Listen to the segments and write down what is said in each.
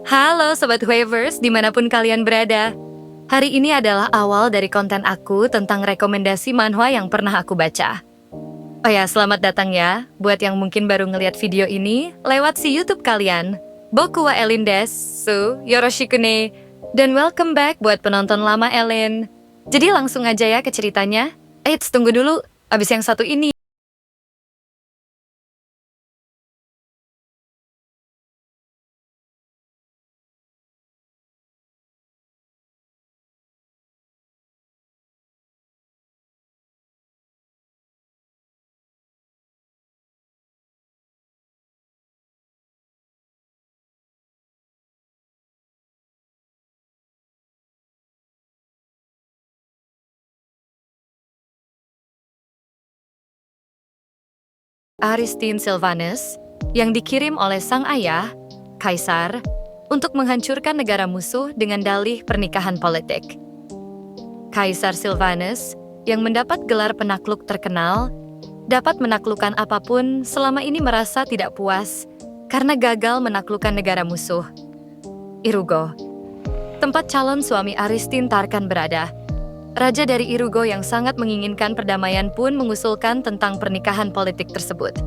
Halo Sobat Wavers, dimanapun kalian berada. Hari ini adalah awal dari konten aku tentang rekomendasi manhwa yang pernah aku baca. Oh ya, selamat datang ya, buat yang mungkin baru ngeliat video ini lewat si YouTube kalian. Boku wa Elin desu, yoroshiku ne. Dan welcome back buat penonton lama Elin. Jadi langsung aja ya ke ceritanya. Eits, tunggu dulu, abis yang satu ini. Aristin Sylvanus, yang dikirim oleh sang ayah, Kaisar, untuk menghancurkan negara musuh dengan dalih pernikahan politik. Kaisar Sylvanus, yang mendapat gelar penakluk terkenal, dapat menaklukkan apapun selama ini merasa tidak puas karena gagal menaklukkan negara musuh. Irugo, tempat calon suami Aristin Tarkan berada. Raja dari Irugo yang sangat menginginkan perdamaian pun mengusulkan tentang pernikahan politik tersebut.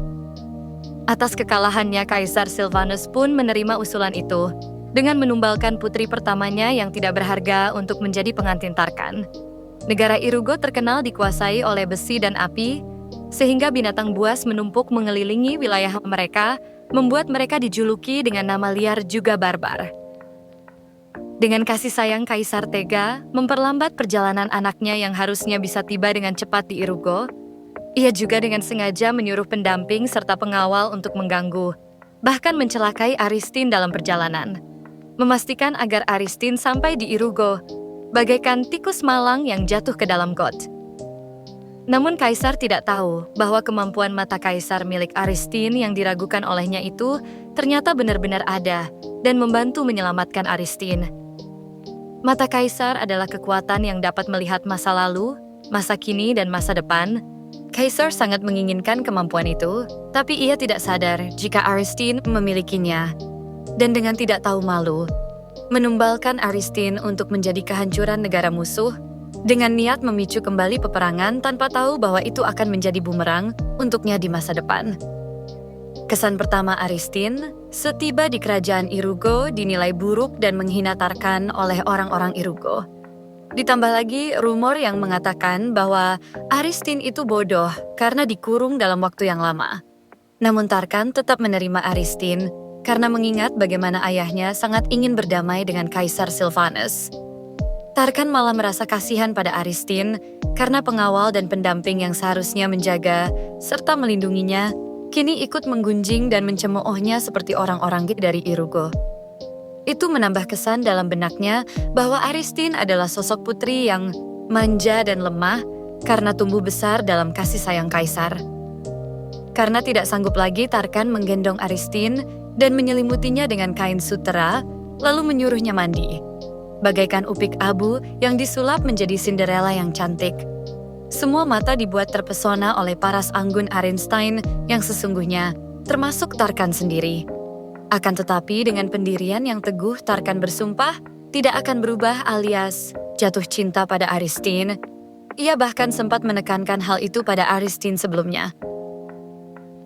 Atas kekalahannya, Kaisar Sylvanus pun menerima usulan itu dengan menumbalkan putri pertamanya yang tidak berharga untuk menjadi pengantin Tarkan. Negara Irugo terkenal dikuasai oleh besi dan api, sehingga binatang buas menumpuk mengelilingi wilayah mereka, membuat mereka dijuluki dengan nama liar juga barbar. Dengan kasih sayang, Kaisar tega memperlambat perjalanan anaknya yang harusnya bisa tiba dengan cepat di Irugo. Ia juga dengan sengaja menyuruh pendamping serta pengawal untuk mengganggu, bahkan mencelakai Aristin dalam perjalanan. Memastikan agar Aristin sampai di Irugo, bagaikan tikus malang yang jatuh ke dalam got. Namun Kaisar tidak tahu bahwa kemampuan mata Kaisar milik Aristin yang diragukan olehnya itu ternyata benar-benar ada dan membantu menyelamatkan Aristin. Mata Kaisar adalah kekuatan yang dapat melihat masa lalu, masa kini, dan masa depan. Kaisar sangat menginginkan kemampuan itu, tapi ia tidak sadar jika Aristin memilikinya. Dan dengan tidak tahu malu, menumbalkan Aristin untuk menjadi kehancuran negara musuh, dengan niat memicu kembali peperangan tanpa tahu bahwa itu akan menjadi bumerang untuknya di masa depan. Kesan pertama Aristin, setiba di kerajaan Irugo dinilai buruk dan menghina Tarkan oleh orang-orang Irugo. Ditambah lagi rumor yang mengatakan bahwa Aristin itu bodoh karena dikurung dalam waktu yang lama. Namun Tarkan tetap menerima Aristin karena mengingat bagaimana ayahnya sangat ingin berdamai dengan Kaisar Sylvanus. Tarkan malah merasa kasihan pada Aristin karena pengawal dan pendamping yang seharusnya menjaga serta melindunginya kini ikut menggunjing dan mencemoohnya seperti orang-orang dari Irugo. Itu menambah kesan dalam benaknya bahwa Aristin adalah sosok putri yang manja dan lemah karena tumbuh besar dalam kasih sayang Kaisar. Karena tidak sanggup lagi, Tarkan menggendong Aristin dan menyelimutinya dengan kain sutera, lalu menyuruhnya mandi. Bagaikan upik abu yang disulap menjadi Cinderella yang cantik. Semua mata dibuat terpesona oleh paras anggun Arenstein yang sesungguhnya, termasuk Tarkan sendiri. Akan tetapi dengan pendirian yang teguh, Tarkan bersumpah tidak akan berubah alias jatuh cinta pada Aristin. Ia bahkan sempat menekankan hal itu pada Aristin sebelumnya.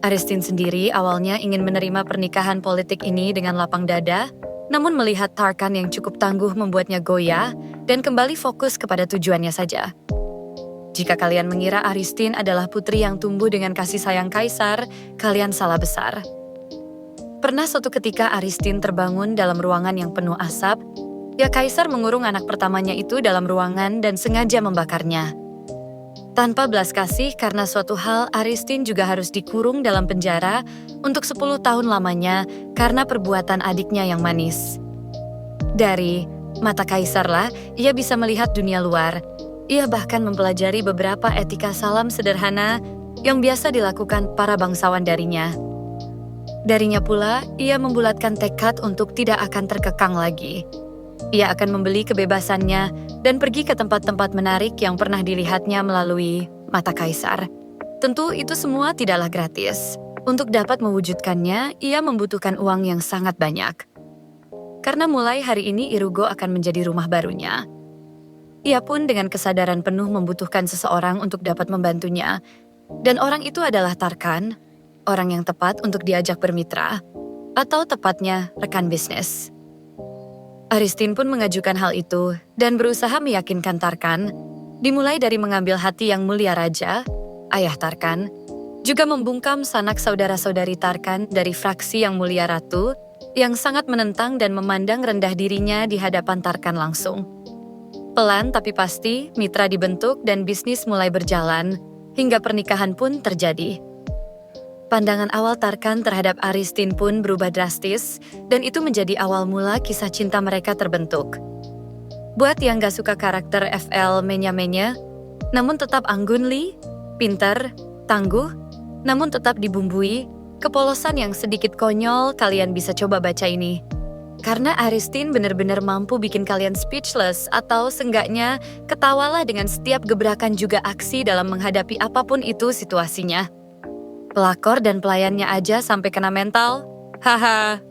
Aristin sendiri awalnya ingin menerima pernikahan politik ini dengan lapang dada, namun melihat Tarkan yang cukup tangguh membuatnya goyah dan kembali fokus kepada tujuannya saja. Jika kalian mengira Aristin adalah putri yang tumbuh dengan kasih sayang Kaisar, kalian salah besar. Pernah suatu ketika Aristin terbangun dalam ruangan yang penuh asap, ya Kaisar mengurung anak pertamanya itu dalam ruangan dan sengaja membakarnya. Tanpa belas kasih karena suatu hal, Aristin juga harus dikurung dalam penjara untuk 10 tahun lamanya karena perbuatan adiknya yang manis. Dari mata Kaisarlah, ia bisa melihat dunia luar. Ia bahkan mempelajari beberapa etika salam sederhana yang biasa dilakukan para bangsawan darinya. Darinya pula, ia membulatkan tekad untuk tidak akan terkekang lagi. Ia akan membeli kebebasannya dan pergi ke tempat-tempat menarik yang pernah dilihatnya melalui mata Kaisar. Tentu itu semua tidaklah gratis. Untuk dapat mewujudkannya, ia membutuhkan uang yang sangat banyak. karena mulai hari ini Irugo akan menjadi rumah barunya. Ia pun dengan kesadaran penuh membutuhkan seseorang untuk dapat membantunya, dan orang itu adalah Tarkan, orang yang tepat untuk diajak bermitra, atau tepatnya rekan bisnis. Aristin pun mengajukan hal itu dan berusaha meyakinkan Tarkan, dimulai dari mengambil hati yang mulia raja, ayah Tarkan, juga membungkam sanak saudara-saudari Tarkan dari fraksi yang mulia ratu, yang sangat menentang dan memandang rendah dirinya di hadapan Tarkan langsung. Pelan tapi pasti, mitra dibentuk dan bisnis mulai berjalan, hingga pernikahan pun terjadi. Pandangan awal Tarkan terhadap Aristin pun berubah drastis, dan itu menjadi awal mula kisah cinta mereka terbentuk. Buat yang gak suka karakter FL menya-menya, namun tetap anggunli, pintar, tangguh, namun tetap dibumbui, kepolosan yang sedikit konyol, kalian bisa coba baca ini. Karena Aristin benar-benar mampu bikin kalian speechless, atau seenggaknya ketawalah dengan setiap gebrakan juga aksi dalam menghadapi apapun itu situasinya. Pelakor dan pelayannya aja sampai kena mental. Haha.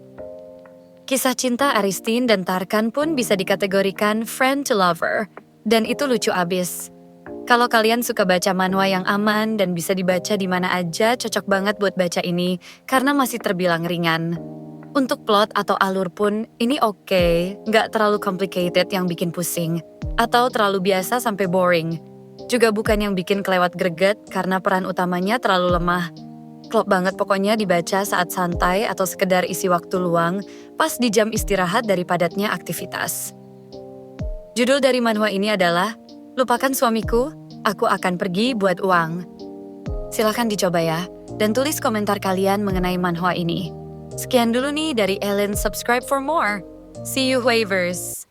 Kisah cinta Aristin dan Tarkan pun bisa dikategorikan friend to lover. Dan itu lucu abis. Kalau kalian suka baca manhwa yang aman dan bisa dibaca di mana aja, cocok banget buat baca ini karena masih terbilang ringan. Untuk plot atau alur pun, ini oke, nggak terlalu complicated yang bikin pusing. Atau terlalu biasa sampai boring. Juga bukan yang bikin kelewat greget karena peran utamanya terlalu lemah. Klop banget pokoknya dibaca saat santai atau sekedar isi waktu luang pas di jam istirahat dari padatnya aktivitas. Judul dari manhwa ini adalah Lupakan Suamiku, Aku Akan Pergi Buat Uang. Silahkan dicoba ya, dan tulis komentar kalian mengenai manhwa ini. Sekian dulu nih dari Ellen, subscribe for more. See you Wavers!